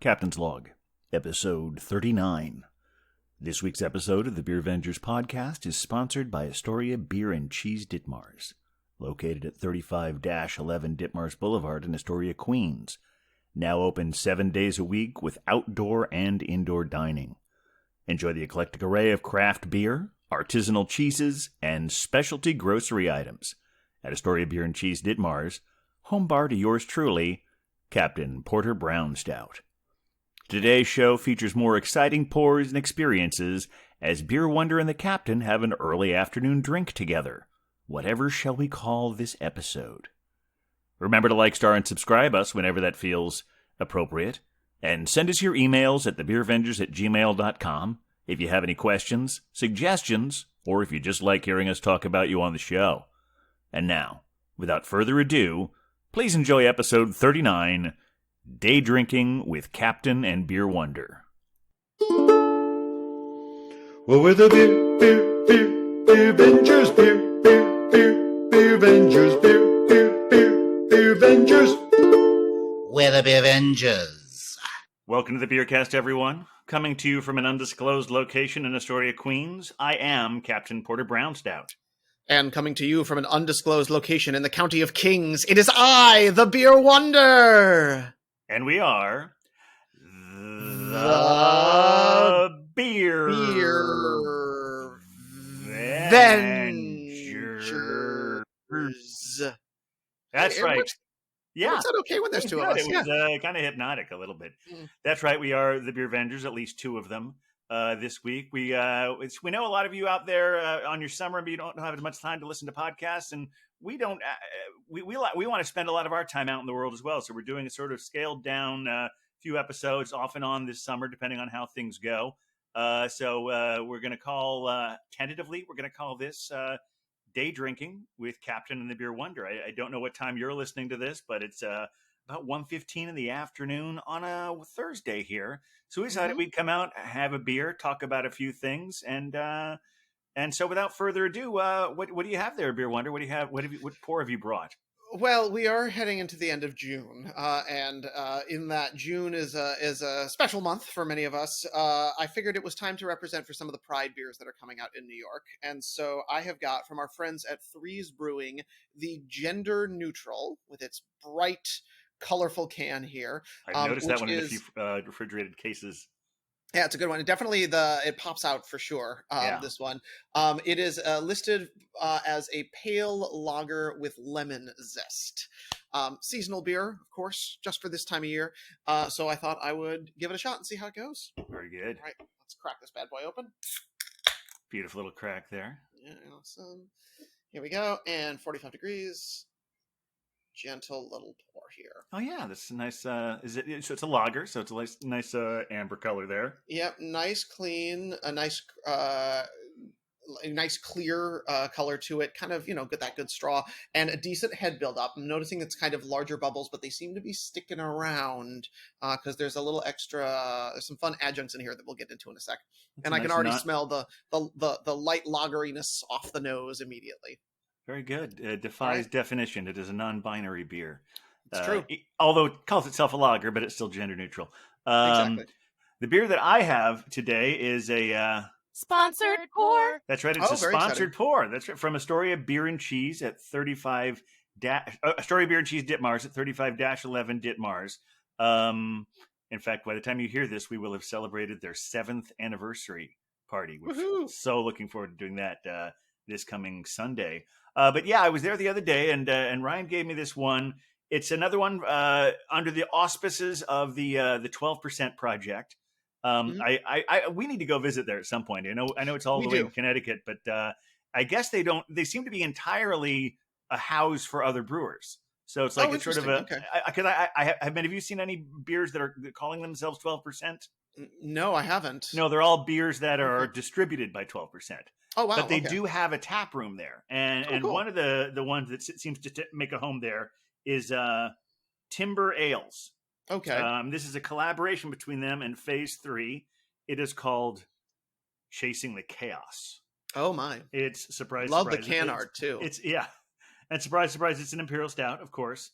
Captain's Log, Episode 39. This week's episode of the Beer Vengers podcast is sponsored by Astoria Beer and Cheese Ditmars, located at 35-11 Ditmars Boulevard in Astoria, Queens. Now open 7 days a week with outdoor and indoor dining. Enjoy the eclectic array of craft beer, artisanal cheeses, and specialty grocery items at Astoria Beer and Cheese Ditmars, home bar to yours truly, Captain Porter Brown Stout. Today's show features more exciting pours and experiences as Beer Wonder and the Captain have an early afternoon drink together. Whatever shall we call this episode? Remember to like, star, and subscribe us whenever that feels appropriate. And send us your emails at thebeervengers@gmail.com if you have any questions, suggestions, or if you just like hearing us talk about you on the show. And now, without further ado, please enjoy episode 39, Day Drinking with Captain and Beer Wonder. Well, we're the Beer Vengers, Beer Vengers, Beer Vengers. We're the Beer Vengers. Welcome to the Beercast, everyone. Coming to you from an undisclosed location in Astoria, Queens, I am Captain Porter Brown Stout. And coming to you from an undisclosed location in the County of Kings, it is I, the Beer Wonder! And we are the Beer Vengers. That's right. Yeah. Is that okay when there's two of us? It was kind of hypnotic a little bit. That's right. We are the Beer Vengers, at least two of them. This week, we know a lot of you out there on your summer, but you don't have as much time to listen to podcasts, and we don't. We want to spend a lot of our time out in the world as well. So we're doing a sort of scaled down few episodes off and on this summer, depending on how things go. So we're going to call tentatively. We're going to call this Day Drinking with Captain and the Beer Wonder. I don't know what time you're listening to this, but it's about 1:15 in the afternoon on a Thursday here. So we decided we'd come out, have a beer, talk about a few things, and so without further ado, what do you have there, Beer Wonder? What do you have? What pour have you brought? Well, we are heading into the end of June, and in that June is a special month for many of us. I figured it was time to represent for some of the Pride beers that are coming out in New York, and so I have got from our friends at Threes Brewing the Gender Neutral with its bright, colorful can here. I noticed that one in a few refrigerated cases. Yeah, it's a good one. Definitely it pops out for sure. This one. It is listed as a pale lager with lemon zest. Seasonal beer, of course, just for this time of year. So I thought I would give it a shot and see how it goes. Very good. All right, let's crack this bad boy open. Beautiful little crack there. Yeah, awesome. Here we go. And 45 degrees. Gentle little pour here. Oh yeah, that's a nice. So it's a lager, so it's a nice amber color there. Yep, nice, clean, a nice clear color to it. Kind of, get that good straw and a decent head build up. I'm noticing it's kind of larger bubbles, but they seem to be sticking around because there's a little extra. There's some fun adjuncts in here that we'll get into in a sec. And I can already smell the light lageriness off the nose immediately. Very good. It defies definition. It is a non-binary beer. It's true. Although it calls itself a lager, but it's still gender neutral. Exactly. The beer that I have today is a... sponsored pour. That's right. It's a sponsored exciting. pour. That's right. From Astoria Beer and Cheese at 35... Astoria Beer and Cheese Ditmars at 35-11 Ditmars. In fact, by the time you hear this, we will have celebrated their 7th anniversary party. Which I'm so looking forward to doing that this coming Sunday. But yeah, I was there the other day, and Ryan gave me this one. It's another one under the auspices of the 12% Project. We need to go visit there at some point. I know it's all the way in Connecticut, but I guess they don't. They seem to be entirely a house for other brewers. So it's like it's sort of a. Okay. Have you seen any beers that are calling themselves 12%? No, I haven't. No, they're all beers that are distributed by 12%. Oh, wow. But they do have a tap room there. And cool. one of the ones that seems to make a home there is Timber Ales. Okay. This is a collaboration between them and Phase 3. It is called Chasing the Chaos. Oh, my. It's surprise. Love the can art, too. And surprise, it's an Imperial Stout, of course.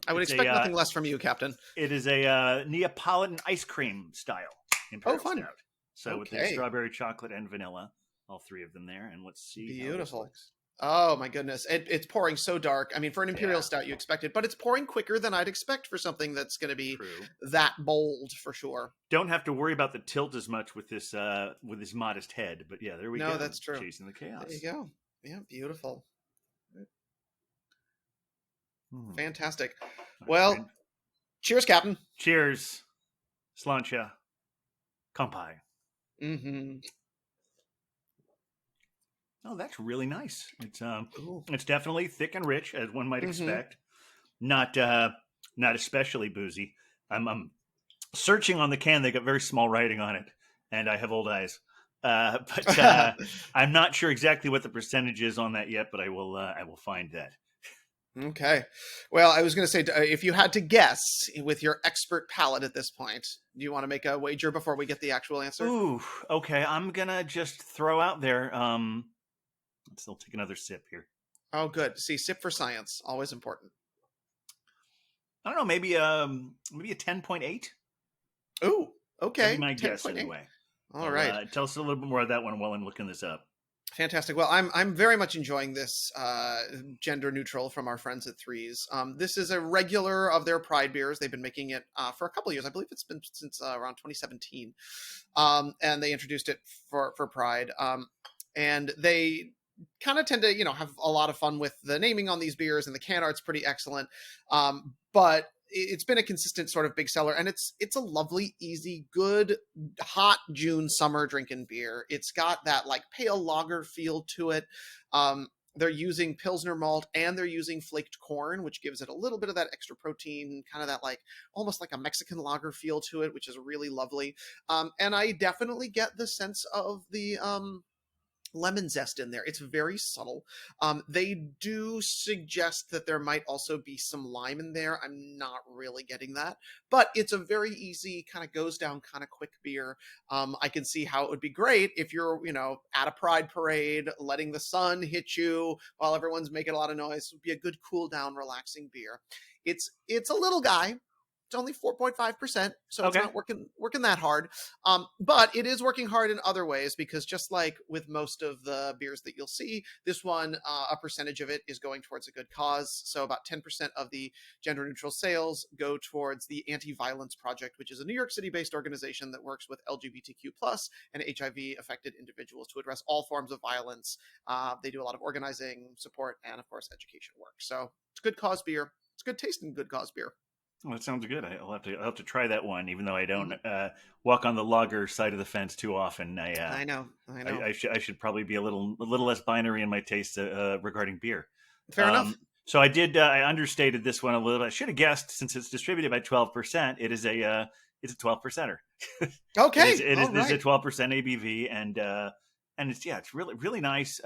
I would It's expect nothing less from you, Captain. It is a Neapolitan ice cream style Imperial fun. Stout. So with the Okay. strawberry, chocolate, and vanilla, all three of them there. And let's see. how this Beautiful. looks. Oh my goodness. It's pouring so dark. I mean, for an Imperial Yeah. Stout, you expect it, but it's pouring quicker than I'd expect for something that's going to be True. that bold for sure. Don't have to worry about the tilt as much with this modest head. But yeah, there we go. No, that's true. Chasing the chaos. There you go. Yeah, beautiful. Hmm. Fantastic. All Well, right. cheers, Captain. Cheers. Slancha. Kampai. Mm-hmm. Oh, that's really nice. Ooh. It's definitely thick and rich, as one might Mhm. expect. Not especially boozy. I'm searching on the can. They got very small writing on it, and I have old eyes. But I'm not sure exactly what the percentage is on that yet. But I will find that. Okay. Well, I was going to say, if you had to guess with your expert palate at this point, do you want to make a wager before we get the actual answer? Ooh, okay. I'm gonna just throw out there. Let's still take another sip here. Oh, good. See, sip for science, always important. I don't know. Maybe a 10.8. Ooh, okay. That'd be my guess 10.8. anyway. All right. Tell us a little bit more of that one while I'm looking this up. Fantastic. Well, I'm very much enjoying this gender neutral from our friends at Threes. This is a regular of their Pride beers. They've been making it for a couple of years. I believe it's been since around 2017, and they introduced it for Pride. And they kind of tend to have a lot of fun with the naming on these beers, and the can art's pretty excellent. But it's been a consistent sort of big seller, and it's a lovely, easy, good, hot June summer drinking beer. It's got that like pale lager feel to it. They're using Pilsner malt and they're using flaked corn, which gives it a little bit of that extra protein, kind of that like almost like a Mexican lager feel to it, which is really lovely. And I definitely get the sense of the lemon zest in there. It's very subtle. They do suggest that there might also be some lime in there. I'm not really getting that, but it's a very easy kind of goes down kind of quick beer. I can see how it would be great if you're, at a pride parade, letting the sun hit you while everyone's making a lot of noise. It would be a good cool down, relaxing beer. It's a little guy. It's only 4.5%, so Okay. it's not working that hard. But it is working hard in other ways, because just like with most of the beers that you'll see, this one, a percentage of it is going towards a good cause. So about 10% of the gender neutral sales go towards the Anti-Violence Project, which is a New York City-based organization that works with LGBTQ+ and HIV-affected individuals to address all forms of violence. They do a lot of organizing, support, and of course, education work. So it's good cause beer. It's good tasting good cause beer. Well, that sounds good. I'll have to try that one, even though I don't walk on the lager side of the fence too often. I know. I should probably be a little less binary in my taste regarding beer. Fair enough. So I did. I understated this one a little. I should have guessed, since it's distributed by 12%. It's a 12%er. Okay, It is all this is a right. 12% ABV, and it's really nice.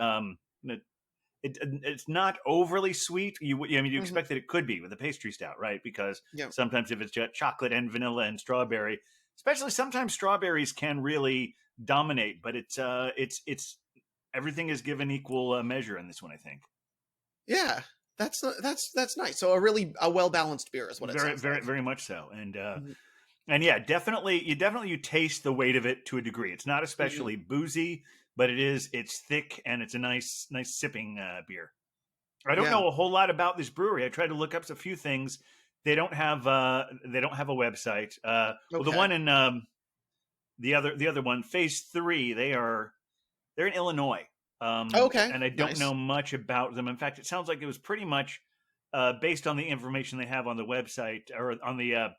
It's not overly sweet. You Mhm. expect that it could be with a pastry stout, right? Because Yeah. sometimes if it's got chocolate and vanilla and strawberry, especially sometimes strawberries can really dominate. But it's everything is given equal measure in this one, I think. Yeah, that's nice. So a well balanced beer is what it Very sounds very like. very much so, and Mhm. and yeah, definitely you taste the weight of it to a degree. It's not especially boozy, but it's thick, and it's a nice sipping beer. I don't Yeah. know a whole lot about this brewery. I tried to look up a few things. They don't have a website. Well, the Okay. one in the other one, Phase 3, they're in Illinois. Okay, And I don't nice. know much about them. In fact, it sounds like it was pretty much based on the information they have on the website, or on the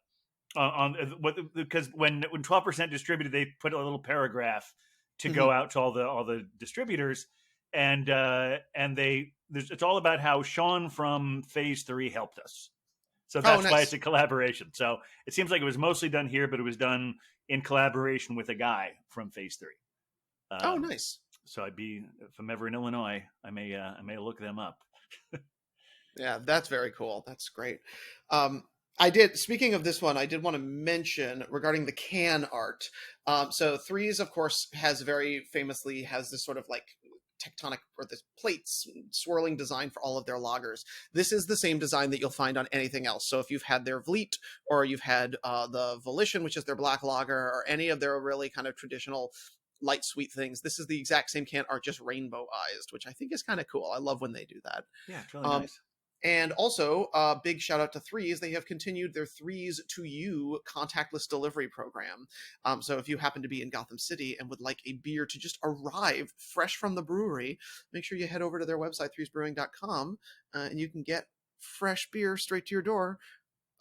because when 12% distributed, they put a little paragraph to go out to all the distributors, and it's all about how Sean from Phase 3 helped us. So that's why nice. it's a collaboration. So it seems like it was mostly done here, but it was done in collaboration with a guy from Phase 3. Nice. So if I'm ever in Illinois, I may look them up. Yeah, that's very cool. That's great. Speaking of this one, I did want to mention regarding the can art. So Threes, of course, has very famously has this sort of like tectonic or this plates swirling design for all of their lagers. This is the same design that you'll find on anything else. So if you've had their Vliet, or you've had the Volition, which is their black lager, or any of their really kind of traditional light sweet things, this is the exact same can art, just rainbow-ized, which I think is kind of cool. I love when they do that. Yeah, it's really nice. And also, big shout out to Threes. They have continued their Threes to You contactless delivery program. So if you happen to be in Gotham City and would like a beer to just arrive fresh from the brewery, make sure you head over to their website, threesbrewing.com, and you can get fresh beer straight to your door.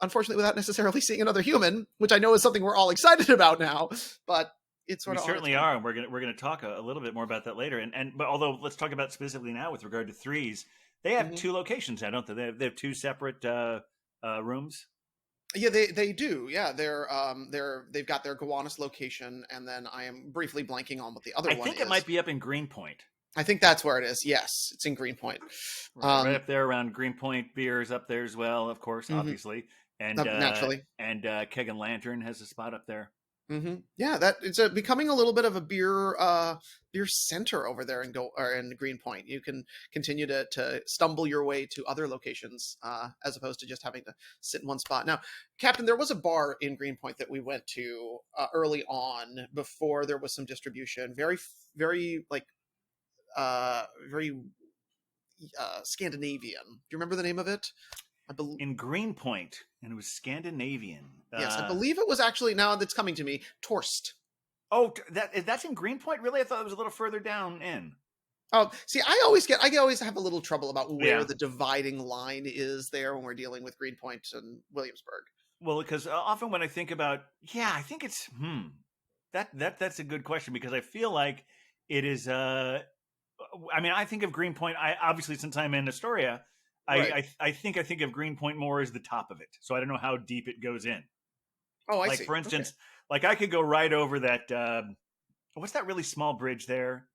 Unfortunately, without necessarily seeing another human, which I know is something we're all excited about now, but it's sort We of certainly are, and we're gonna talk a little bit more about that later. But although let's talk about specifically now with regard to Threes. They have two locations now, don't they? They have two separate rooms. Yeah, they do. Yeah, they've got their Gowanus location, and then I am briefly blanking on what the other one is. I think it might be up in Greenpoint. I think that's where it is. Yes, it's in Greenpoint. Right up there around Greenpoint. Beer's up there as well, of course, obviously, and naturally. And Keg and Lantern has a spot up there. Yeah, that it's becoming a little bit of a beer center over there in Greenpoint. You can continue to stumble your way to other locations as opposed to just having to sit in one spot. Now, Captain, there was a bar in Greenpoint that we went to early on before there was some distribution. Very, very very Scandinavian. Do you remember the name of it? In Greenpoint, and it was Scandinavian. Yes, I believe it was actually, now that's coming to me, Torst. Oh, that's in Greenpoint? Really? I thought it was a little further down in. Oh, see, I always have a little trouble about where the dividing line is there when we're dealing with Greenpoint and Williamsburg. Well, because often when I think about, I think it's that's a good question, because I feel like it is. I mean, I think of Greenpoint. I obviously, since I'm in Astoria, Right. I think of Greenpoint more as the top of it. So I don't know how deep it goes in. Oh, I like see. For instance, like I could go right over that. What's that really small bridge there?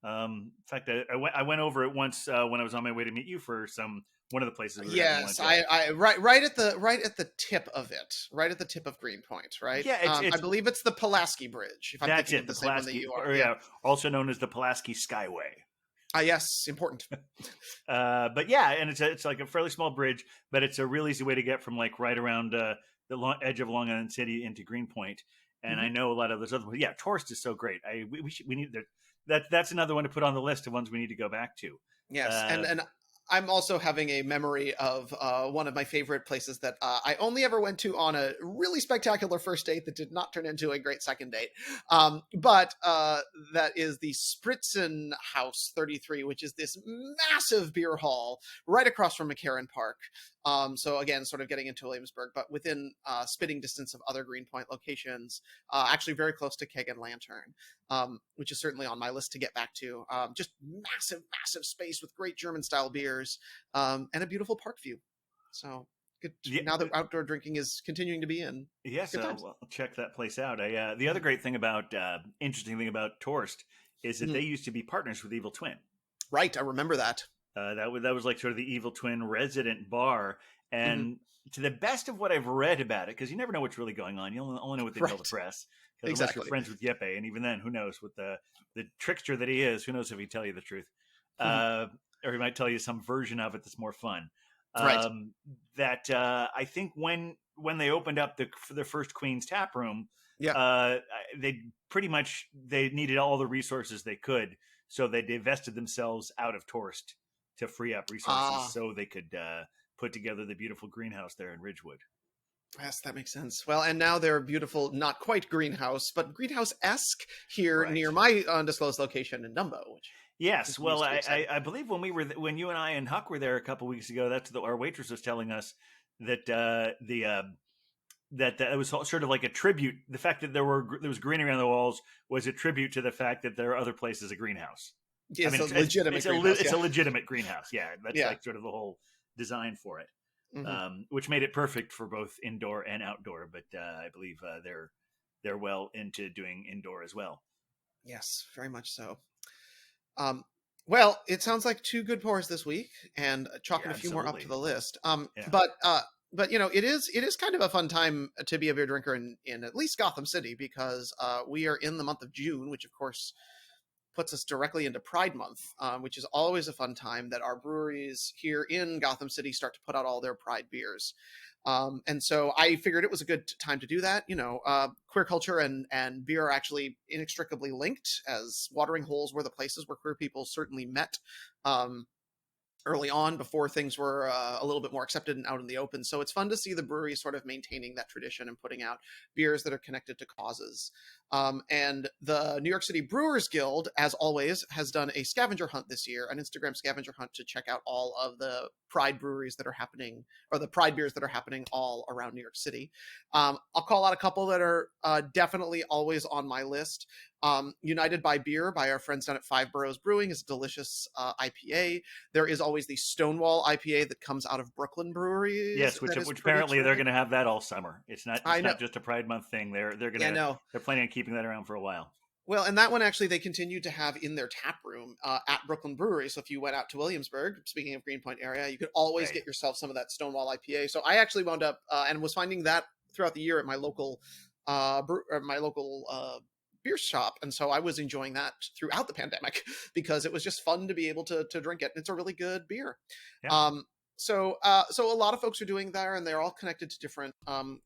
In fact, I went over it once when I was on my way to meet you for one of the places. Yes, I right at the tip of it, right at the tip of Greenpoint, right? Yeah, I believe it's the Pulaski Bridge. If I'm that's thinking it, of the same one that you are. or also known as the Pulaski Skyway. Yes, important. But yeah, and it's like a fairly small bridge, but it's a real easy way to get from like right around the edge of Long Island City into Greenpoint. And I know a lot of those other ones. Yeah, Torst is so great. We need that's another one to put on the list of ones we need to go back to. Yes, and I'm also having a memory of one of my favorite places that I only ever went to on a really spectacular first date that did not turn into a great second date. But that is the Spritzen House 33, which is this massive beer hall right across from McCarran Park. So again, sort of getting into Williamsburg, but within spitting distance of other Greenpoint locations, actually very close to Keg and Lantern, which is certainly on my list to get back to. Just massive, massive space with great German-style beers and a beautiful park view. So good. Now that outdoor drinking is continuing to be in. Yes, I'll check that place out. The other great thing interesting thing about Torst is that they used to be partners with Evil Twin. Right, I remember that. That was like sort of the Evil Twin resident bar, and to the best of what I've read about it, because you never know what's really going on. You only know what they tell the press. Unless you're friends with Yeppe, and even then, who knows? With the trickster that he is, who knows if he'd tell you the truth, or he might tell you some version of it that's more fun. Right. I think when they opened up the first Queen's Tap Room, they needed all the resources they could, so they divested themselves out of Torst to free up resources so they could put together the beautiful greenhouse there in Ridgewood. Yes, that makes sense. Well, and now they're beautiful, not quite greenhouse, but greenhouse-esque here near my undisclosed location in Dumbo. Yes, well, I believe when you and I and Huck were there a couple weeks ago, that's our waitress was telling us that that it was sort of like a tribute. The fact that there was greenery on the walls was a tribute to the fact that there are other places a greenhouse. Yeah, it's a legitimate greenhouse. It's a legitimate greenhouse. Yeah, that's like sort of the whole design for it, which made it perfect for both indoor and outdoor. But I believe they're well into doing indoor as well. Yes, very much so. Well, it sounds like two good pours this week, and chalking a few more up to the list. But you know, it is kind of a fun time to be a beer drinker in at least Gotham City, because we are in the month of June, which of course puts us directly into Pride Month, which is always a fun time that our breweries here in Gotham City start to put out all their Pride beers. And so I figured it was a good time to do that. Queer culture and beer are actually inextricably linked, as watering holes were the places where queer people certainly met early on, before things were a little bit more accepted and out in the open. So it's fun to see the brewery sort of maintaining that tradition and putting out beers that are connected to causes. And the New York City Brewers Guild, as always, has done a scavenger hunt this year, an Instagram scavenger hunt to check out all of the Pride breweries that are happening, or the Pride beers that are happening all around New York City. I'll call out a couple that are definitely always on my list. United by Beer by our friends down at Five Boroughs Brewing is a delicious IPA. There is always the Stonewall IPA that comes out of Brooklyn Breweries. Yes, which apparently they're going to have that all summer. It's not just a Pride Month thing. They're going to they're planning on keeping that around for a while. Well, and that one actually they continue to have in their tap room at Brooklyn Brewery. So if you went out to Williamsburg, speaking of Greenpoint area, you could always get yourself some of that Stonewall IPA. So I actually wound up and was finding that throughout the year at my local beer shop, and so I was enjoying that throughout the pandemic because it was just fun to be able to drink it. It's a really good beer. Yeah. So a lot of folks are doing there, and they're all connected to different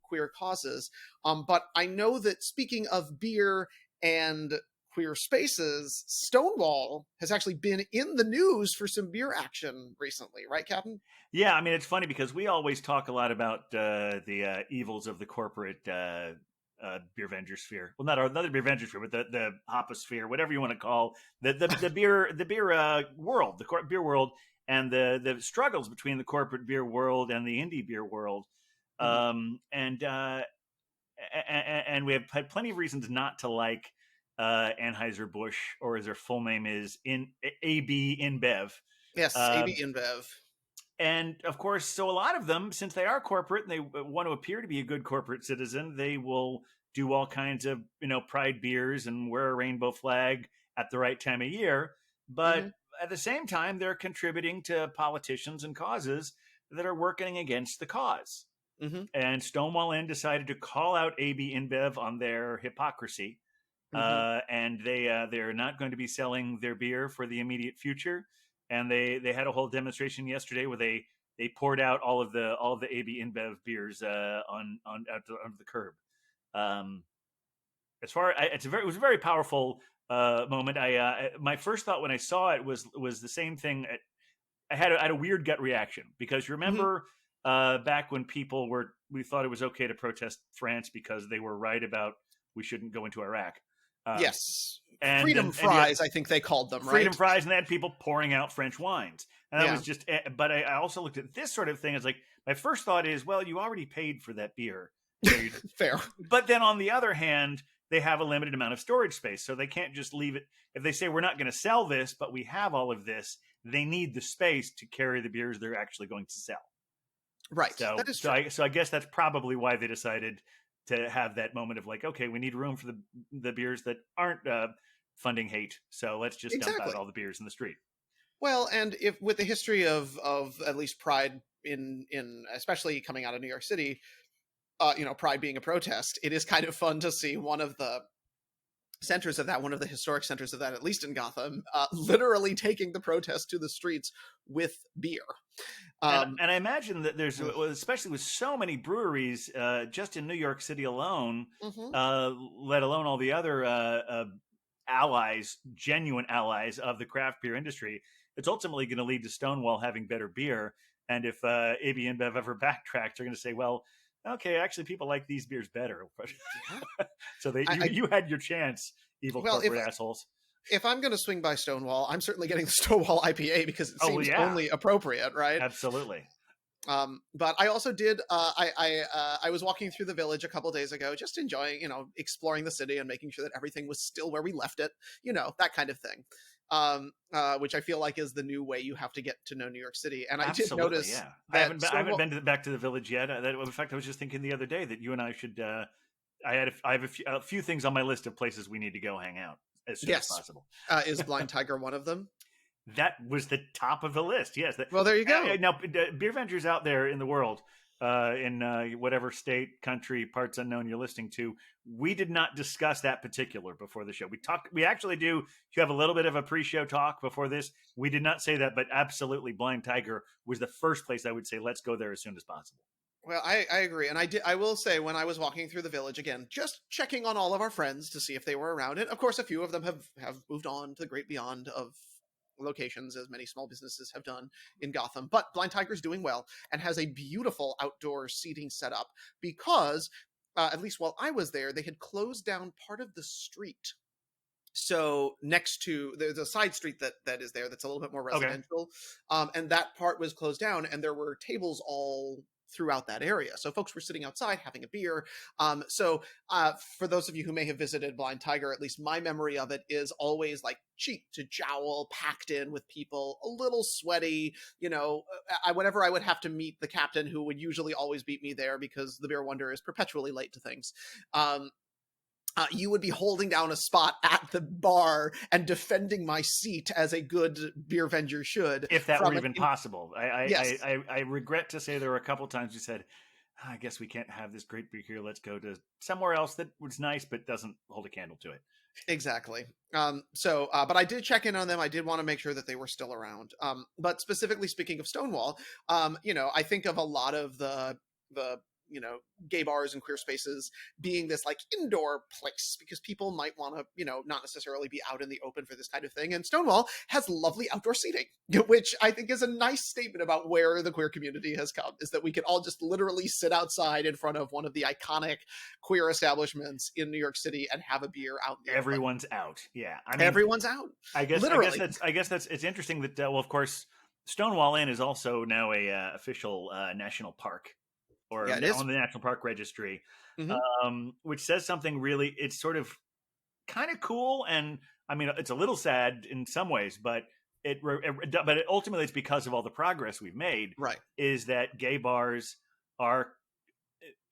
queer causes. But I know that, speaking of beer and queer spaces, Stonewall has actually been in the news for some beer action recently, right, Captain? Yeah, I mean, it's funny because we always talk a lot about the evils of the corporate beer venger sphere. Well, not the beer venger sphere, but the hoposphere, whatever you want to call the beer world, the beer world, and the struggles between the corporate beer world and the indie beer world. Mm-hmm. And we have had plenty of reasons not to like Anheuser-Busch, or as their full name is, AB InBev. Yes, AB InBev. And of course, so a lot of them, since they are corporate and they want to appear to be a good corporate citizen, they will do all kinds of, Pride beers and wear a rainbow flag at the right time of year. But at the same time, they're contributing to politicians and causes that are working against the cause. Mm-hmm. And Stonewall Inn decided to call out AB InBev on their hypocrisy. Mm-hmm. And they're not going to be selling their beer for the immediate future. And they had a whole demonstration yesterday where they poured out all of the AB InBev beers on the curb. It was a very powerful moment. My first thought when I saw it was the same thing. I had a weird gut reaction because you remember back when we thought it was okay to protest France because they were right about we shouldn't go into Iraq. Yes. Freedom fries, I think they called them, right? Freedom fries, and they had people pouring out French wines. And that was just, but I also looked at this sort of thing as like, my first thought is, well, you already paid for that beer. Fair. But then on the other hand, they have a limited amount of storage space, so they can't just leave it. If they say, we're not going to sell this, but we have all of this, they need the space to carry the beers they're actually going to sell. Right. So, that is true. So I guess that's probably why they decided to have that moment of like, okay, we need room for the beers that aren't funding hate, so let's just dump out all the beers in the street. Well, and if with the history of at least Pride in especially coming out of New York City, Pride being a protest, it is kind of fun to see one of the centers of that, one of the historic centers of that, at least in Gotham, literally taking the protest to the streets with beer. And I imagine that there's, especially with so many breweries just in New York City alone, let alone all the other genuine allies of the craft beer industry, it's ultimately going to lead to Stonewall having better beer. And if AB InBev ever backtracks, they're going to say, well, okay, actually people like these beers better. So you had your chance, evil corporate assholes. If I'm going to swing by Stonewall, I'm certainly getting the Stonewall IPA because it seems only appropriate, right? Absolutely. But I also did. I was walking through the village a couple days ago, just enjoying, exploring the city and making sure that everything was still where we left it. That kind of thing. Which I feel like is the new way you have to get to know New York City. And I did notice. Yeah. I haven't been back to the village yet. In fact, I was just thinking the other day that you and I should. I have a few things on my list of places we need to go hang out as soon as possible. Is Blind Tiger one of them? That was the top of the list. Yes. Well, there you go. Now, beer vengers out there in the world, in whatever state, country, parts unknown you're listening to. We did not discuss that particular before the show. We actually do. You have a little bit of a pre-show talk before this. We did not say that, but absolutely, Blind Tiger was the first place I would say let's go there as soon as possible. Well, I agree, and I will say, when I was walking through the village again, just checking on all of our friends to see if they were around. And of course, a few of them have moved on to the great beyond of locations, as many small businesses have done in Gotham. But Blind Tiger's doing well and has a beautiful outdoor seating setup because, at least while I was there, they had closed down part of the street. So next to, there's a side street that is there that's a little bit more residential, and that part was closed down, and there were tables all throughout that area. So folks were sitting outside having a beer. So for those of you who may have visited Blind Tiger, at least my memory of it is always like cheek to jowl, packed in with people, a little sweaty. You know, whenever I would have to meet the captain, who would usually always beat me there because the Beer Wonder is perpetually late to things. You would be holding down a spot at the bar and defending my seat as a good beer venger should. If that were even possible. Yes. I regret to say there were a couple times you said, I guess we can't have this great beer here. Let's go to somewhere else that was nice but doesn't hold a candle to it. Exactly. But I did check in on them. I did want to make sure that they were still around. But specifically speaking of Stonewall, I think of a lot of the gay bars and queer spaces being this like indoor place because people might want to, not necessarily be out in the open for this kind of thing. And Stonewall has lovely outdoor seating, which I think is a nice statement about where the queer community has come, is that we can all just literally sit outside in front of one of the iconic queer establishments in New York City and have a beer out there. Everyone's out. Yeah. I mean, everyone's out. I guess literally. I guess that's it's interesting that, well, of course, Stonewall Inn is also now a official national park. Or on the National Park Registry, which says something really, it's sort of kind of cool. And I mean, it's a little sad in some ways, but ultimately it's because of all the progress we've made, right? Is that gay bars are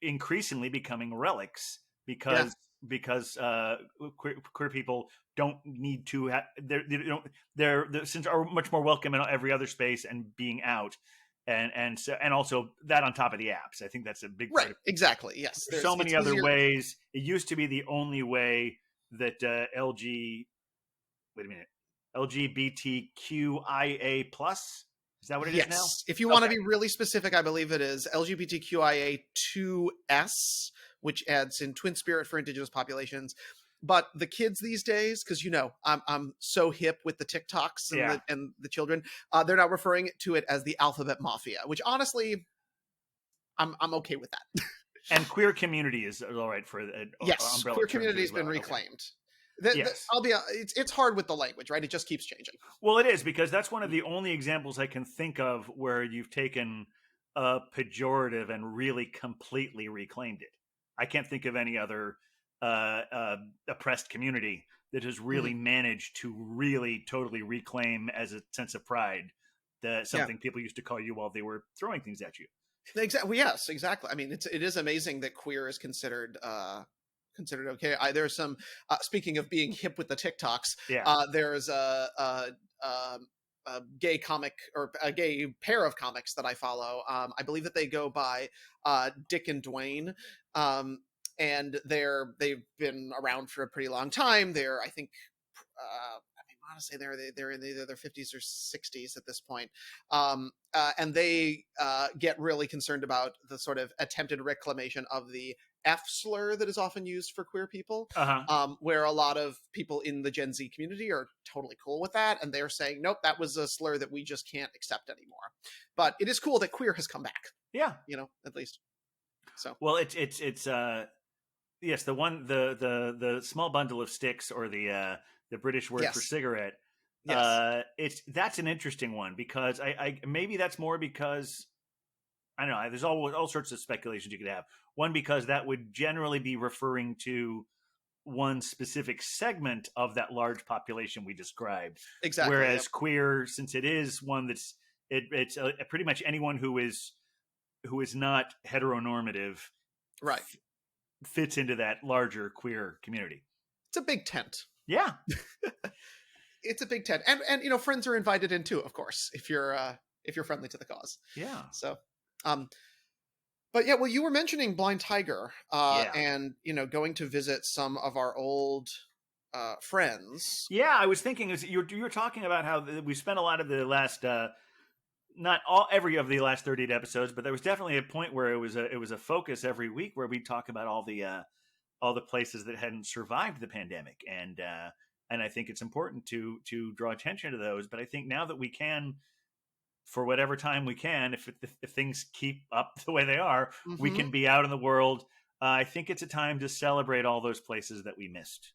increasingly becoming relics because queer people don't need to have, they're since are much more welcome in every other space and being out. And also that on top of the apps, I think that's a big part. Right, exactly. Yes, there's so many other ways. It used to be the only way that LGBTQIA plus. Is that what it is now? If you want to be really specific, I believe it is LGBTQIA2S, which adds in Twin Spirit for indigenous populations. But the kids these days, because I'm so hip with the TikToks and the children, they're now referring to it as the Alphabet Mafia, which honestly, I'm okay with that. And queer community is all right for yes, queer community has been reclaimed. It's hard with the language, right? It just keeps changing. Well, it is, because that's one of the only examples I can think of where you've taken a pejorative and really completely reclaimed it. I can't think of any other oppressed community that has really managed to really totally reclaim as a sense of pride something people used to call you while they were throwing things at you. Exactly. Yes, exactly. I mean, it is amazing that queer is considered okay. There's some speaking of being hip with the TikToks. There's a gay comic or a gay pair of comics that I follow. I believe that they go by Dick and Dwayne. And they've been around for a pretty long time. They're, I think, I want to say they're in either their 50s or 60s at this point. And they get really concerned about the sort of attempted reclamation of the F slur that is often used for queer people, where a lot of people in the Gen Z community are totally cool with that. And they're saying, nope, that was a slur that we just can't accept anymore. But it is cool that queer has come back. Yeah. At least. So, well, it's yes, the small bundle of sticks, or the British word for cigarette. Yes. That's an interesting one, because I maybe that's more because I don't know. There's all sorts of speculations you could have. One, because that would generally be referring to one specific segment of that large population we described. Exactly. Whereas queer, since it is one that's it's pretty much anyone who is not heteronormative, right, fits into that larger queer community. It's a big tent. Yeah. It's a big tent. And friends are invited in too, of course, if you're friendly to the cause. Yeah. So But yeah, well, you were mentioning Blind Tiger, Yeah. and going to visit some of our old friends. Yeah, I was thinking you were talking about how we spent a lot of the last not every of the last 38 episodes, but there was definitely a point where it was a focus every week where we talk about all the places that hadn't survived the pandemic, and I think it's important to draw attention to those. But I think now that we can, for whatever time we can, if things keep up the way they are, we Mhm. can be out in the world. I think it's a time to celebrate all those places that we missed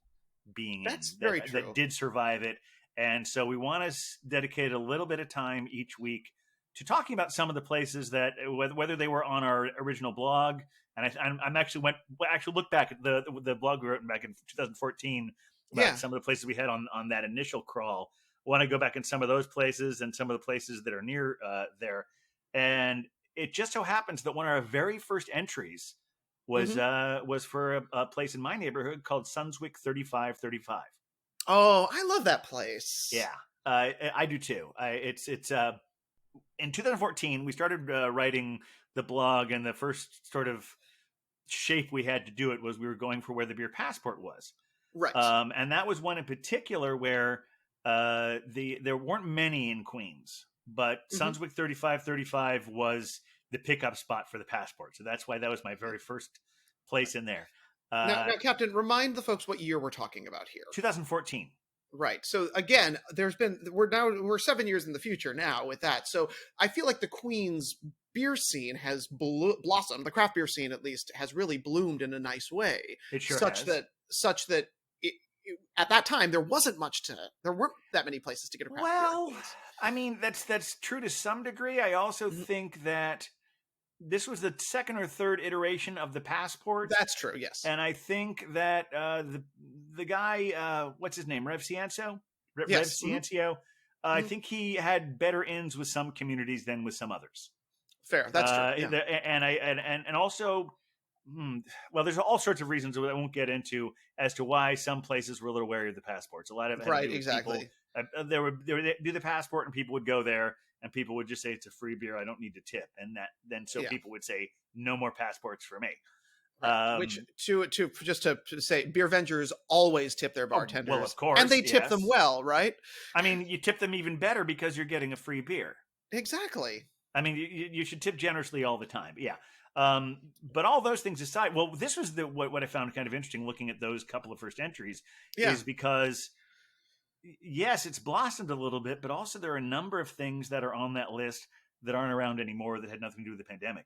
being That's in, very that true. did survive it. And so we want to dedicate a little bit of time each week to talking about some of the places that, whether they were on our original blog, and I'm actually looked back at the blog we wrote back in 2014 about Yeah. some of the places we had on that initial crawl. I want to go back in some of those places and some of the places that are near there. And it just so happens that one of our very first entries was for a place in my neighborhood called Sunswick 3535. Oh, I love that place. Yeah, I do too. It's in 2014 we started writing the blog, and the first sort of shape we had to do it was we were going for where the beer passport was. Right. And that was one in particular where there weren't many in Queens, but Sunswick 3535 was the pickup spot for the passport. So that's why that was my very first place in there. Now, Captain, remind the folks what year we're talking about here. 2014. Right. So again, we're 7 years in the future now with that. So I feel like the Queens beer scene has blossomed. The craft beer scene, at least, has really bloomed in a nice way. It sure such has. that at that time there weren't that many places to get a craft beer. Well, I mean, that's true to some degree. I also think that this was the second or third iteration of the passport. That's true, yes. And I think that the guy, what's his name, Rev Ciencio? Yes. Rev Ciencio. I think he had better ends with some communities than with some others. Fair, that's true. Yeah. And also, well, there's all sorts of reasons that I won't get into as to why some places were a little wary of the passports. A lot of it had to do with exactly. People, they would do the passport, and people would go there, and people would just say it's a free beer. I don't need to tip, and people would say no more passports for me. Right. Which to say, Beer Vengers always tip their bartenders. Well, of course, and they tip them well, right? I mean, you tip them even better because you're getting a free beer. Exactly. I mean, you should tip generously all the time. Yeah. But all those things aside, well, this was what I found kind of interesting looking at those couple of first entries is because, yes, it's blossomed a little bit, but also there are a number of things that are on that list that aren't around anymore that had nothing to do with the pandemic.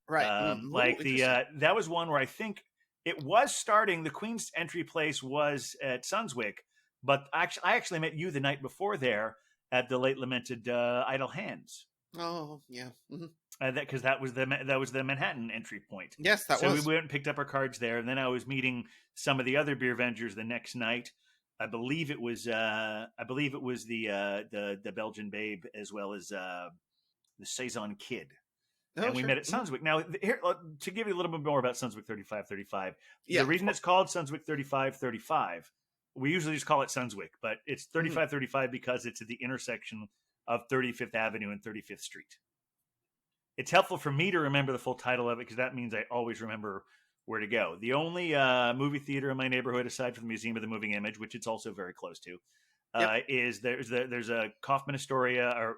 Right. Like that was one where I think it was starting. The Queen's entry place was at Sunswick, but I actually met you the night before there at the late lamented Idle Hands. Oh yeah, because that was the Manhattan entry point. Yes, that was. So we went and picked up our cards there, and then I was meeting some of the other Beer Vengers the next night. I believe it was the Belgian Babe as well as the Saison Kid. And we met at Sunswick. Now, here, to give you a little bit more about Sunswick 3535, the reason it's called Sunswick 3535, we usually just call it Sunswick, but it's 3535 because it's at the intersection of 35th Avenue and 35th Street. It's helpful for me to remember the full title of it because that means I always remember where to go. The only movie theater in my neighborhood, aside from the Museum of the Moving Image, which it's also very close to, is there's a Kaufman Astoria, or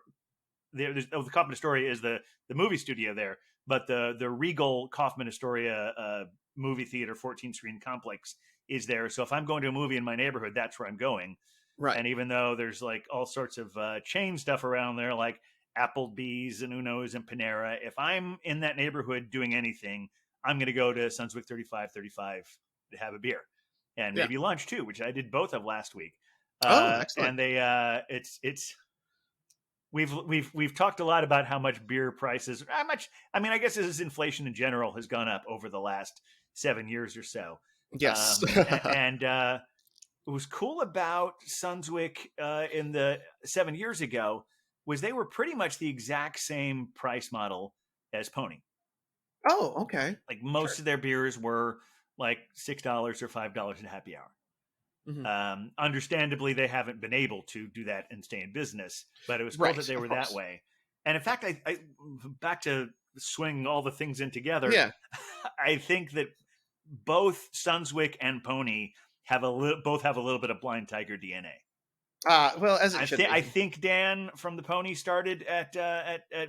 the Kaufman Astoria is the movie studio there, but the Regal Kaufman Astoria movie theater 14-screen complex is there. So if I'm going to a movie in my neighborhood, that's where I'm going. Right. And even though there's like all sorts of chain stuff around there, like Applebee's and Uno's and Panera, if I'm in that neighborhood doing anything, I'm going to go to Sunswick 3535 to have a beer and maybe lunch too, which I did both of last week. Excellent. And we've talked a lot about how much beer prices, I mean, I guess as inflation in general has gone up over the last 7 years or so. Yes. And what was cool about Sunswick in the 7 years ago was they were pretty much the exact same price model as Pony. Oh, okay. Like most of their beers were like $6 or $5 at happy hour. Mm-hmm. Understandably, they haven't been able to do that and stay in business, but it was cool that they were that way. And in fact, I back to swing all the things in together. Yeah. I think that both Sunswick and Pony both have a little bit of Blind Tiger DNA. Well, as it should be. I think Dan from the Pony started at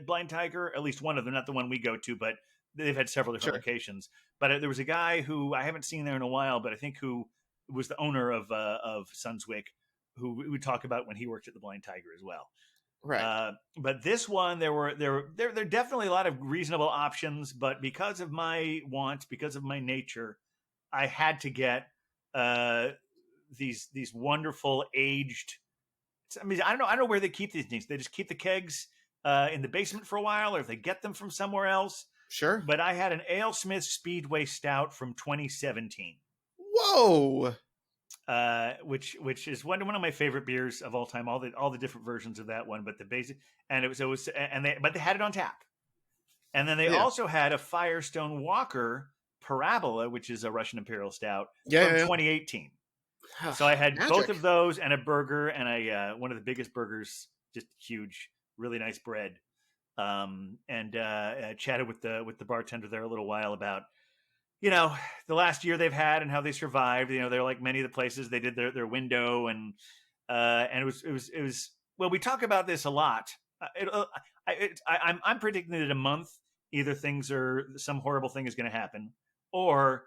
Blind Tiger, at least one of them, not the one we go to, but they've had several different locations. But there was a guy who I haven't seen there in a while, but I think who was the owner of Sunswick, who we would talk about when he worked at the Blind Tiger as well. Right. But this one, there are definitely a lot of reasonable options, but because of my wants, because of my nature, I had to get these wonderful aged. I mean, I don't know where they keep these things. They just keep the kegs in the basement for a while, or if they get them from somewhere else. Sure. But I had an AleSmith Speedway Stout from 2017. Whoa. Which is one of my favorite beers of all time. All the different versions of that one, but the basic, and they had it on tap, and then they also had a Firestone Walker Parabola, which is a Russian Imperial Stout from 2018. So I had both of those and a burger, and one of the biggest burgers, just huge, really nice bread, and chatted with the bartender there a little while about, the last year they've had and how they survived. They're like many of the places, they did their window, and it was well, we talk about this a lot. I'm predicting that in a month, either some horrible thing is going to happen, or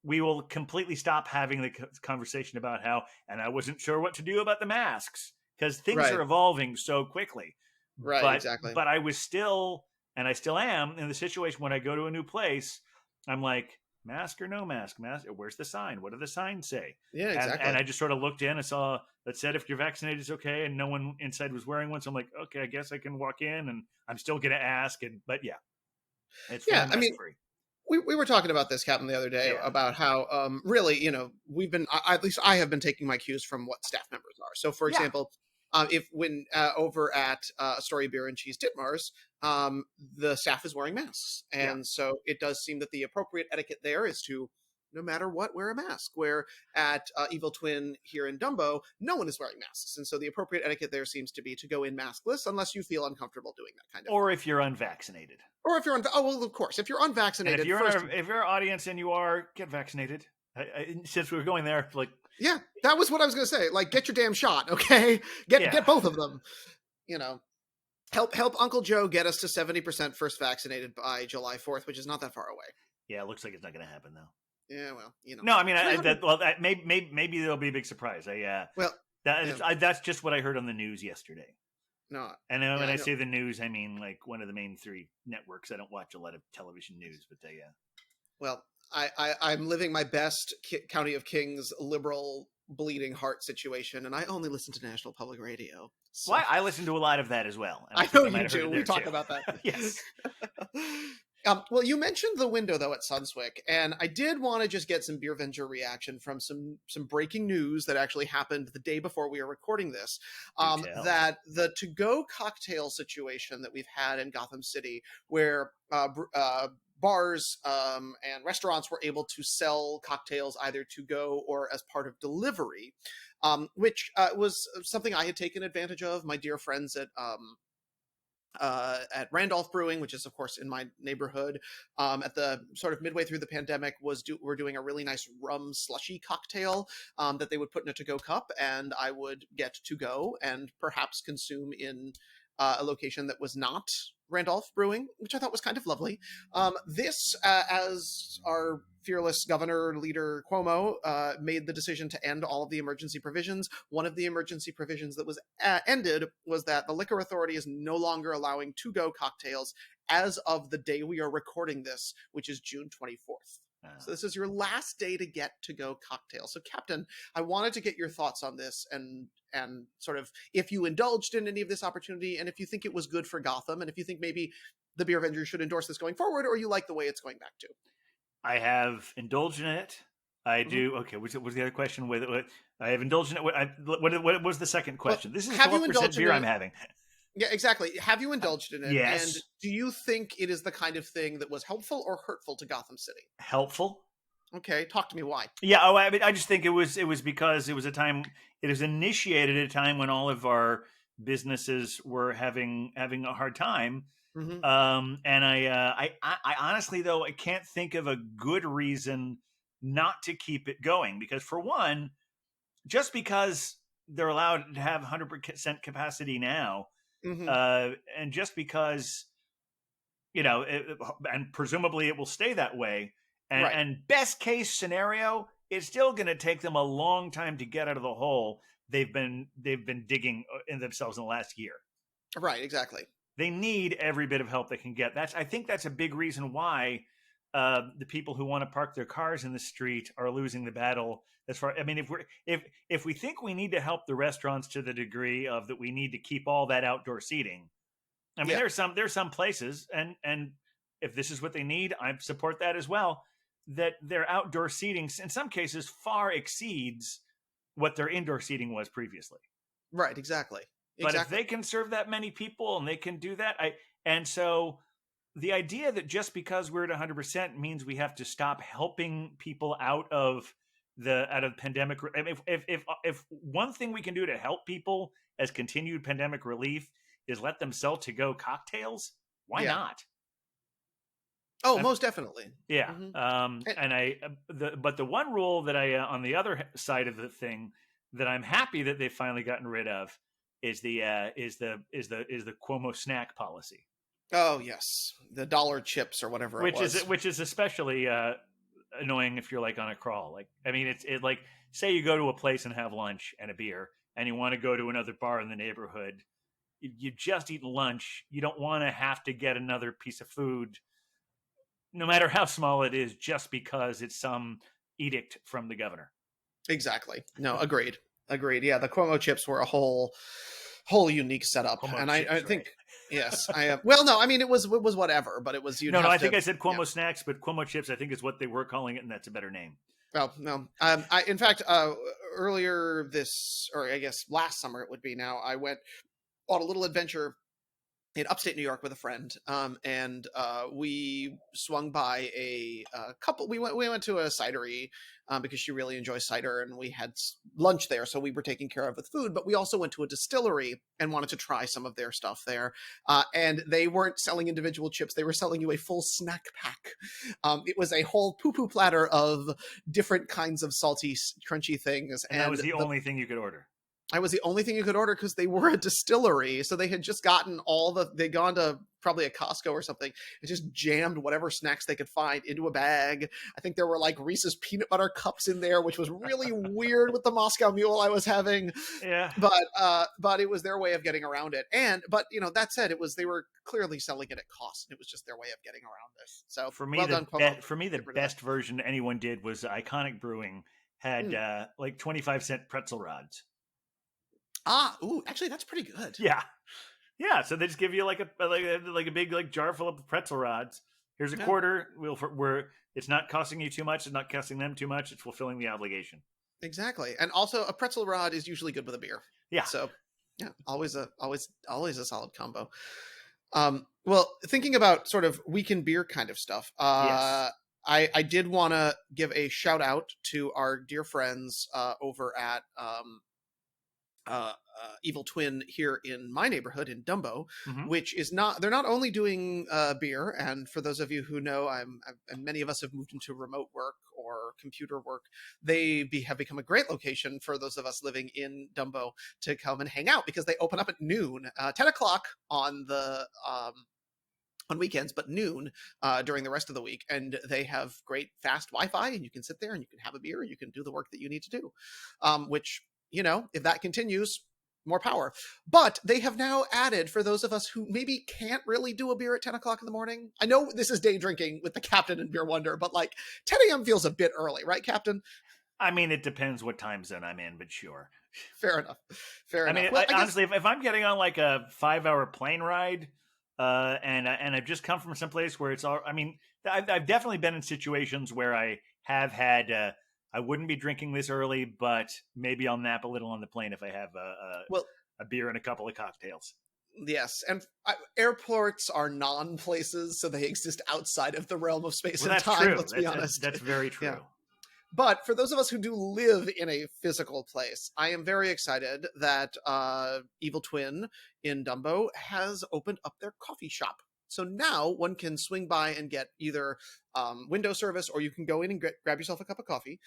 we will completely stop having the conversation about how, and I wasn't sure what to do about the masks, because things are evolving so quickly. Right, exactly. But I was still, and I still am, in the situation when I go to a new place, I'm like, mask or no mask? Mask? Where's the sign? What do the signs say? Yeah, exactly. And I just sort of looked in and saw that said, if you're vaccinated, it's okay. And no one inside was wearing one. So I'm like, okay, I guess I can walk in, and I'm still going to ask. But yeah, it's free. We were talking about this, Captain, the other day about how really, we've been, at least I have been taking my cues from what staff members are. So, for example, if when over at Astoria Beer and Cheese Ditmars, the staff is wearing masks, and so it does seem that the appropriate etiquette there is to, no matter what, wear a mask. Where at Evil Twin here in Dumbo, no one is wearing masks, and so the appropriate etiquette there seems to be to go in maskless unless you feel uncomfortable doing that kind of. Or if you're unvaccinated. Or if you're of course, if you're unvaccinated, and if you're our audience and you are, get vaccinated. Since we were going there, like. Yeah, that was what I was going to say. Like, get your damn shot, okay? Get both of them. Help Uncle Joe get us to 70% first vaccinated by July 4th, which is not that far away. Yeah, it looks like it's not going to happen though. Yeah, well, No, I mean, maybe there'll be a big surprise. That's just what I heard on the news yesterday. No, and then when I say the news, I mean like one of the main three networks. I don't watch a lot of television news, but Well, I'm living my best County of Kings liberal bleeding heart situation, and I only listen to National Public Radio. So. Well, I listen to a lot of that as well. I know you do. We talk about that. Yes. Well, you mentioned the window, though, at Sunswick, and I did want to just get some Beer Venger reaction from some breaking news that actually happened the day before we were recording this, that the to-go cocktail situation that we've had in Gotham City, where bars and restaurants were able to sell cocktails either to go or as part of delivery, which was something I had taken advantage of. My dear friends at Randolph Brewing, which is of course in my neighborhood, at the sort of midway through the pandemic, were doing a really nice rum slushy cocktail that they would put in a to-go cup, and I would get to go and perhaps consume in a location that was not Randolph Brewing, which I thought was kind of lovely. This, as our fearless governor leader Cuomo made the decision to end all of the emergency provisions. One of the emergency provisions that was ended was that the liquor authority is no longer allowing to-go cocktails as of the day we are recording this, which is June 24th. So this is your last day to get to-go cocktails. So, Captain, I wanted to get your thoughts on this and sort of if you indulged in any of this opportunity, and if you think it was good for Gotham, and if you think maybe the Beer Vengers should endorse this going forward, or you like the way it's going back to. I have indulged in it. I do. Okay, what's the other question? With I have indulged in it. What was the second question? Well, this is the 12% beer I'm having. Yeah, exactly. Have you indulged in it? Yes. And do you think it is the kind of thing that was helpful or hurtful to Gotham City? Helpful. Okay, talk to me why. Yeah, I mean, I just think it was because it was a time. It was initiated at a time when all of our businesses were having a hard time, Mhm. And I honestly, though, I can't think of a good reason not to keep it going, because for one, just because they're allowed to have 100% capacity now, Mhm. and just because and presumably it will stay that way, Right. and best case scenario, it's still going to take them a long time to get out of the hole they've been digging in themselves in the last year. Right. Exactly. They need every bit of help they can get. I think that's a big reason why the people who want to park their cars in the street are losing the battle. As far, I mean, if we think we need to help the restaurants to the degree of that we need to keep all that outdoor seating, I mean, Yeah. there's some places, and if this is what they need, I support that as well. That their outdoor seating, in some cases, far exceeds what their indoor seating was previously. Right. Exactly. But if Exactly. they can serve that many people and they can do that, and so the idea that just because we're at 100% means we have to stop helping people out of the pandemic. I mean, if one thing we can do to help people as continued pandemic relief is let them sell to go cocktails, why Yeah. not? Oh, most definitely. Yeah. Mhm. But the one rule that I on the other side of the thing that I'm happy that they've finally gotten rid of is the Cuomo snack policy, Oh yes, the dollar chips or whatever it was. which is especially annoying if you're like on a crawl. Like, I mean, it like, say you go to a place and have lunch and a beer, and you want to go to another bar in the neighborhood. You just eat lunch. You don't want to have to get another piece of food, no matter how small it is, just because it's some edict from the governor. Exactly. No, agreed. Agreed. Yeah, the Cuomo chips were a whole unique setup, Cuomo and chips, I right? think yes, I well, no, I mean it was whatever, but it was you'd No, have I to. think I said Yeah. Cuomo snacks, but Cuomo chips, I think, is what they were calling it, and that's a better name. Well, no. I in fact earlier this, or I guess last summer it would be now. I went on a little adventure in upstate New York with a friend, and we swung by a couple. We went to a cidery because she really enjoys cider, and we had lunch there, so we were taken care of with food. But we also went to a distillery and wanted to try some of their stuff there. And they weren't selling individual chips; they were selling you a full snack pack. It was a whole poo-poo platter of different kinds of salty, crunchy things, And that was the only thing you could order. I was the only thing you could order because they were a distillery. So they had just gotten they'd gone to probably a Costco or something and just jammed whatever snacks they could find into a bag. I think there were like Reese's peanut butter cups in there, which was really weird with the Moscow Mule I was having. Yeah. But it was their way of getting around it. But that said, they were clearly selling it at cost. And it was just their way of getting around this. So For me, well done, Cuomo. the best version anyone did was Iconic Brewing had like 25-cent pretzel rods. Actually, that's pretty good. Yeah. Yeah, so they just give you like a big like jar full of pretzel rods. Here's a quarter. It's not costing you too much. It's not costing them too much. It's fulfilling the obligation. Exactly, and also a pretzel rod is usually good with a beer. Yeah. So, yeah, always a solid combo. Well, thinking about sort of weekend beer kind of stuff. Yes. I did want to give a shout out to our dear friends over at Evil Twin here in my neighborhood in Dumbo, which is they're not only doing beer, and for those of you who know, and many of us have moved into remote work or computer work, they have become a great location for those of us living in Dumbo to come and hang out because they open up at noon, 10 o'clock on the on weekends, but noon during the rest of the week. And they have great fast Wi-Fi, and you can sit there and you can have a beer and you can do the work that you need to do, which, if that continues, more power. But they have now added, for those of us who maybe can't really do a beer at 10 o'clock in the morning, I know this is day drinking with the Captain and Beer Wonder, but like 10 a.m. feels a bit early, right, Captain? I mean, it depends what time zone I'm in, but sure. Fair enough. Fair enough. I mean, well, honestly, if I'm getting on like a 5-hour plane ride, and I've just come from someplace where it's all, I mean, I've definitely been in situations where I have had, I wouldn't be drinking this early, but maybe I'll nap a little on the plane if I have a beer and a couple of cocktails. Yes, and airports are non-places, so they exist outside of the realm of space and time, true. let's be honest. That's very true. Yeah. But for those of us who do live in a physical place, I am very excited that Evil Twin in Dumbo has opened up their coffee shop. So now one can swing by and get either window service, or you can go in and grab yourself a cup of coffee.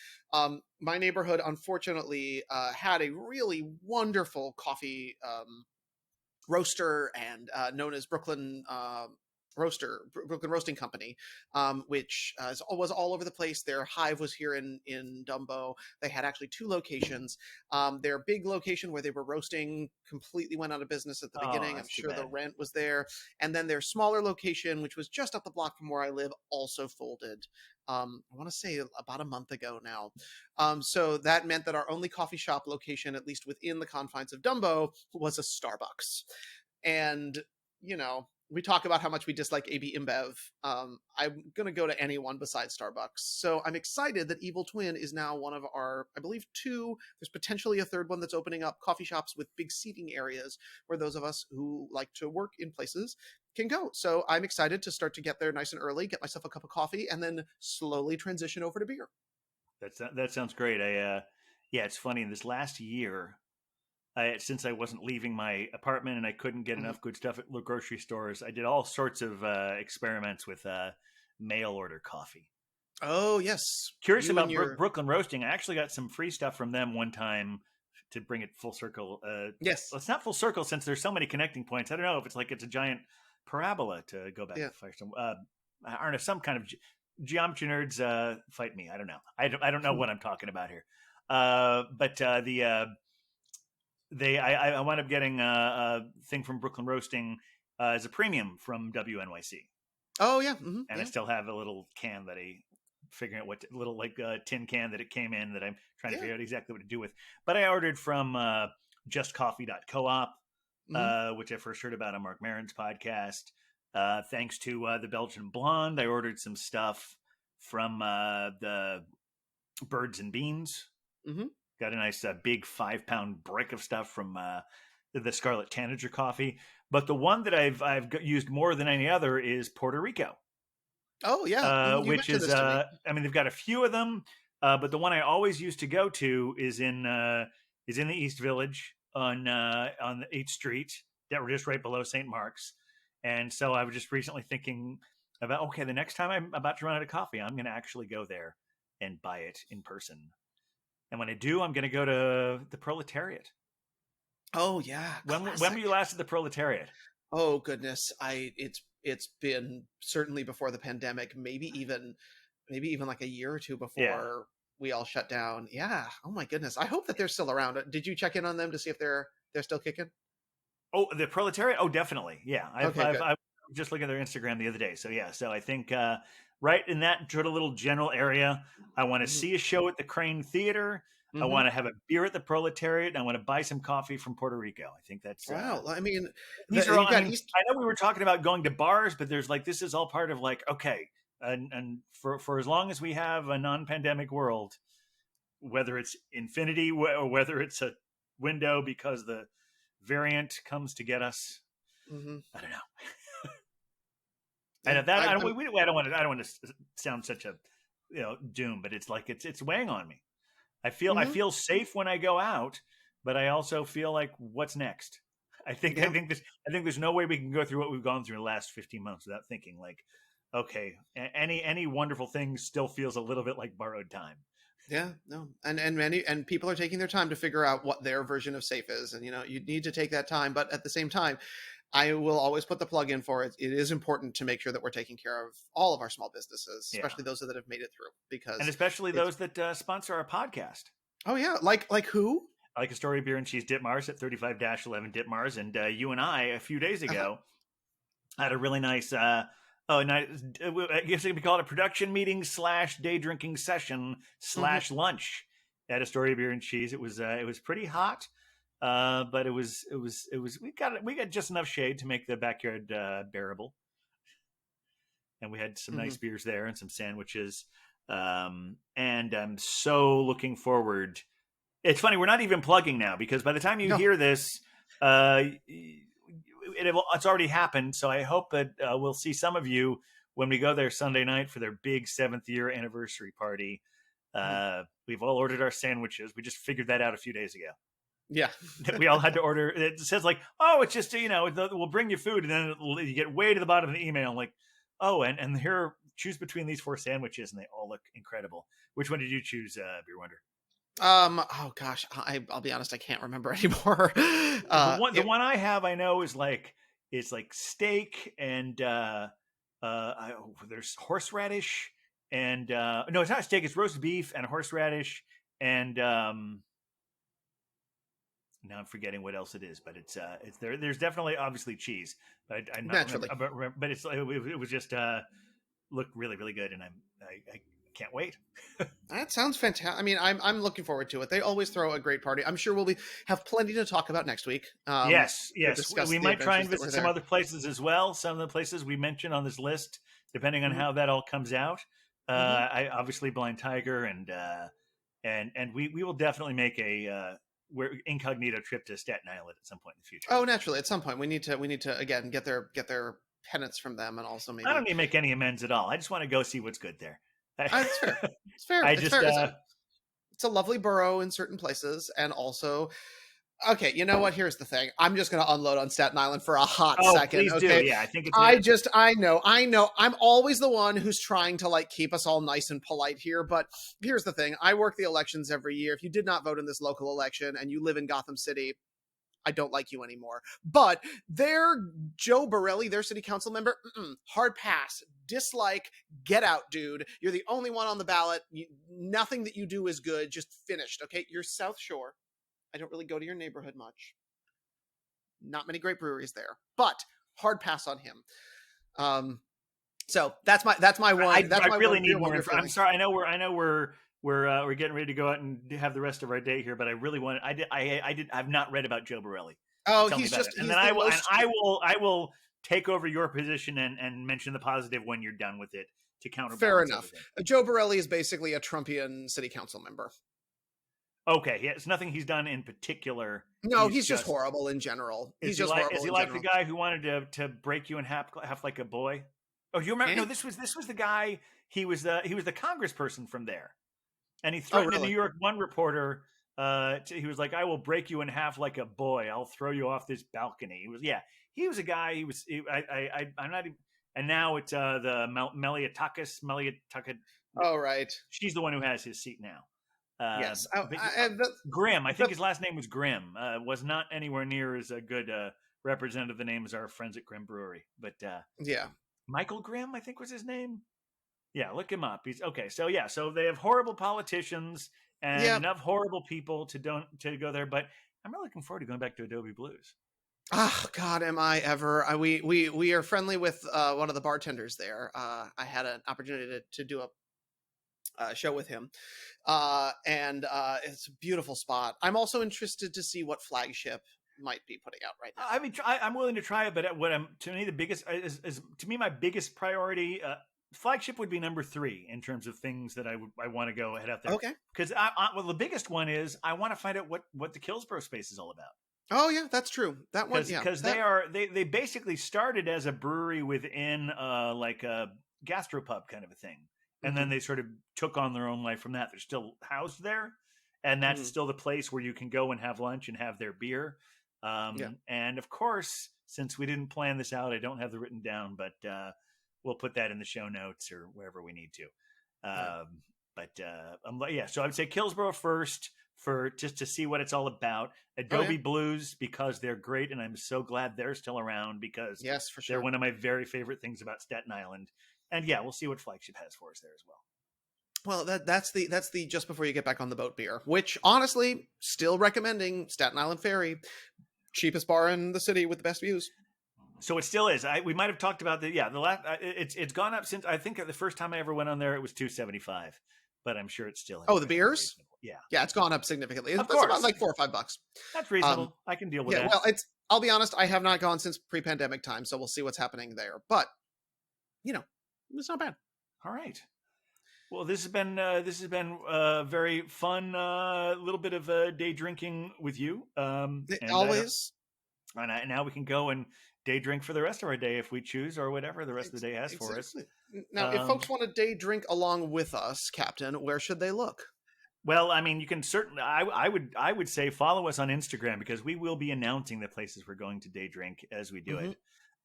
My neighborhood, unfortunately, had a really wonderful coffee roaster and known as Brooklyn Brooklyn Roasting Company, which was all over the place. Their hive was here in Dumbo. They had actually 2 locations. Their big location where they were roasting completely went out of business at the beginning. I'm sure the rent was there. And then their smaller location, which was just up the block from where I live, also folded. I want to say about a month ago now. So that meant that our only coffee shop location, at least within the confines of Dumbo, was a Starbucks. And, we talk about how much we dislike AB InBev. I'm going to go to anyone besides Starbucks. So I'm excited that Evil Twin is now one of our, I believe, 2, there's potentially a 3rd one that's opening up, coffee shops with big seating areas where those of us who like to work in places can go. So I'm excited to start to get there nice and early, get myself a cup of coffee, and then slowly transition over to beer. That sounds great. It's funny. In this last year, since I wasn't leaving my apartment and I couldn't get enough good stuff at grocery stores, I did all sorts of experiments with mail order coffee. Oh, yes. Curious about Brooklyn Roasting. I actually got some free stuff from them one time to bring it full circle. Yes. Well, it's not full circle since there's so many connecting points. I don't know if it's a giant parabola to go back to Firestone. I don't know, some kind of geometry nerds fight me. I don't know. I don't know what I'm talking about here. I wound up getting a thing from Brooklyn Roasting as a premium from WNYC. Oh yeah, mm-hmm. And I still have a little can that figuring out what little tin can that it came in that I'm trying to figure out exactly what to do with. But I ordered from justcoffee.coop, which I first heard about on Mark Maron's podcast. Thanks to the Belgian Blonde, I ordered some stuff from the Birds and Beans. Mm-hmm. Got a nice big 5-pound brick of stuff from the Scarlet Tanager coffee. But the one that I've used more than any other is Puerto Rico. Oh, yeah. Which is, they've got a few of them, but the one I always used to go to is in the East Village on 8th Street, that were just right below St. Mark's. And so I was just recently thinking about, okay, the next time I'm about to run out of coffee, I'm going to actually go there and buy it in person. And when I do, I'm going to go to the Proletariat. Oh yeah. When were you last at the Proletariat? Oh goodness, it's been certainly before the pandemic, maybe even like a year or 2 before we all shut down. Yeah. Oh my goodness. I hope that they're still around. Did you check in on them to see if they're still kicking? Oh, the Proletariat? Oh, definitely. Yeah. I was just looking at their Instagram the other day. So yeah. So I think right in that sort of little general area, I want to see a show at the Crane Theater. I want to have a beer at the Proletariat. And I want to buy some coffee from Puerto Rico. I think that's wow. I mean, these are all. I know we were talking about going to bars, but there's this is all part of okay, and for as long as we have a non-pandemic world, whether it's infinity or whether it's a window because the variant comes to get us, I don't know. And I don't want to sound such a doom, but it's it's weighing on me. I feel safe when I go out, but I also feel like what's next? I think there's no way we can go through what we've gone through in the last 15 months without thinking okay, any wonderful thing still feels a little bit like borrowed time. Yeah, no. And people are taking their time to figure out what their version of safe is. And you need to take that time, but at the same time, I will always put the plug in for it. It is important to make sure that we're taking care of all of our small businesses, especially those that have made it through, and especially those that sponsor our podcast. Oh yeah, like who? Like Astoria Beer and Cheese Ditmars at 35-11 Ditmars, and you and I a few days ago had a really nice. I guess it could be called a production meeting / day drinking session / lunch at Astoria Beer and Cheese. It was pretty hot. But it was we got just enough shade to make the backyard bearable, and we had some nice beers there and some sandwiches, and I'm so looking forward. It's funny, we're not even plugging now because by the time you hear this, it's already happened. So I hope that we'll see some of you when we go there Sunday night for their big 7th year anniversary party. We've all ordered our sandwiches. We just figured that out a few days ago. Yeah. that we all had to order. It says like, oh, it's just, we'll bring you food. And then you get way to the bottom of the email, like, oh, and here, choose between these 4 sandwiches, and they all look incredible. Which one did you choose, Beer Wonder? Oh gosh, I'll be honest, I can't remember anymore. The one I have, I know, is like, it's like steak and there's horseradish and no, it's not steak, it's roast beef and horseradish and now I'm forgetting what else it is, but it's there. There's definitely obviously cheese, but I'm not Naturally. but it was just looked really, really good, and I can't wait. That sounds fantastic. I mean, I'm looking forward to it. They always throw a great party. I'm sure we'll have plenty to talk about next week. Yes. discuss We the might try and adventures that were visit some there. other places as well. Some of the places we mentioned on this list, depending on Mhm. how that all comes out. Mhm. I obviously Blind Tiger and we will definitely make a incognito trip to Staten Island at some point in the future. Oh, naturally, at some point we need to again get their penance from them, and also maybe I don't need to make any amends at all. I just want to go see what's good there. It's fair. It's fair. I It's just fair. It's a lovely borough in certain places, and also, okay, you know what? Here's the thing. I'm just going to unload on Staten Island for a hot second. Please Okay, do. Yeah, I think it's. I know. I'm always the one who's trying to like keep us all nice and polite here. But here's the thing. I work the elections every year. If you did not vote in this local election and you live in Gotham City, I don't like you anymore. But their Joe Borelli, their city council member, hard pass, dislike, get out, dude. You're the only one on the ballot. Nothing that you do is good. Just finished. Okay, you're South Shore. I don't really go to your neighborhood much. Not many great breweries there, but hard pass on him. So that's my one. I really one need beer more wonder info. I'm feeling. sorry. I know we're getting ready to go out and have the rest of our day here, but I really want. I've not read about Joe Borelli. Oh, Tell me he's about just it. And he's then the I will take over your position and mention the positive when you're done with it to counterbalance. fair enough. everything. Joe Borelli is basically a Trumpian city council member. Okay, yeah, it's nothing he's done in particular. No, he's just horrible in general. He's just horrible. Is he like the guy who wanted to break you in half like a boy? Oh, you remember? Eh? No, this was the guy. He was the congressperson from there, and he threatened a New York One reporter. He was like, "I will break you in half like a boy. I'll throw you off this balcony." He was a guy. I'm not even. And now it's the Meliatakis. Oh, right. She's the one who has his seat now. Yes. Grimm. I think his last name was Grimm. Was not anywhere near as a good representative of the name as our friends at Grimm Brewery. But yeah, Michael Grimm, I think was his name. Yeah, look him up. He's okay. So yeah, so they have horrible politicians and enough horrible people to go there. But I'm really looking forward to going back to Adobe Blues. Oh God, am I ever? We are friendly with one of the bartenders there. I had an opportunity to do a show with him, and it's a beautiful spot. I'm also interested to see what Flagship might be putting out right now. I mean, I'm willing to try it, but to me the biggest is my biggest priority. Flagship would be number 3 in terms of things that I want to go head out there. Okay, because the biggest one is I want to find out what the Killsborough space is all about. Oh yeah, that's true. That one, because they basically started as a brewery within like a gastropub kind of a thing. And then they sort of took on their own life from that. They're still housed there, and that's still the place where you can go and have lunch and have their beer. And of course, since we didn't plan this out, I don't have it written down, but we'll put that in the show notes or wherever we need to. So I would say Killsborough first for just to see what it's all about. Adobe Blues because they're great, and I'm so glad they're still around because yes, for sure, they're one of my very favorite things about Staten Island. And yeah, we'll see what Flagship has for us there as well. Well, that's the just before you get back on the boat beer, which honestly, still recommending Staten Island Ferry, cheapest bar in the city with the best views. So it still is. We might have talked about the last. It's gone up since I think the first time I ever went on there it was $275, but I'm sure it's still. Oh, the beers? Yeah, it's gone up significantly. Of course, about like $4 or $5. That's reasonable. I can deal with that. Well, I'll be honest. I have not gone since pre-pandemic time, so we'll see what's happening there. But it's not bad. All right. Well, this has been very fun. Little bit of day drinking with you. Always. And now we can go and day drink for the rest of our day if we choose, or whatever the rest of the day has for us. Now, if folks want to day drink along with us, Captain, where should they look? Well, I mean, you can certainly. I would say follow us on Instagram because we will be announcing the places we're going to day drink as we do it,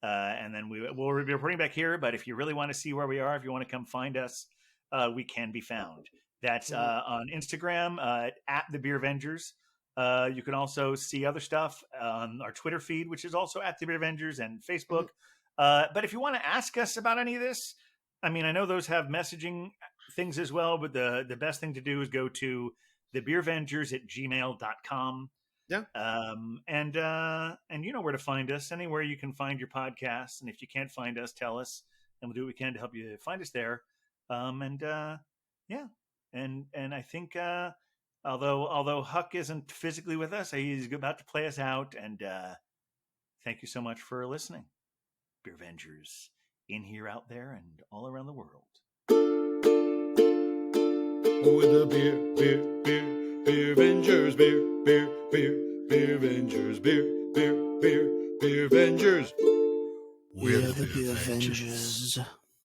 and then we'll be reporting back here. But if you really want to see where we are, if you want to come find us, we can be found. That's on Instagram at the Beer Vengers. You can also see other stuff on our Twitter feed, which is also at the Beer Vengers, and Facebook. But if you want to ask us about any of this, I mean, I know those have messaging things as well, but the best thing to do is go to thebeervengers@gmail.com. Yeah. And you know where to find us, anywhere you can find your podcasts. And if you can't find us, tell us, and we'll do what we can to help you find us there. And I think, although Huck isn't physically with us, he's about to play us out. And thank you so much for listening. Beer Vengers, in here, out there, and all around the world. With the beer Vengers, beer Vengers, beer Vengers. We're the Beer Vengers.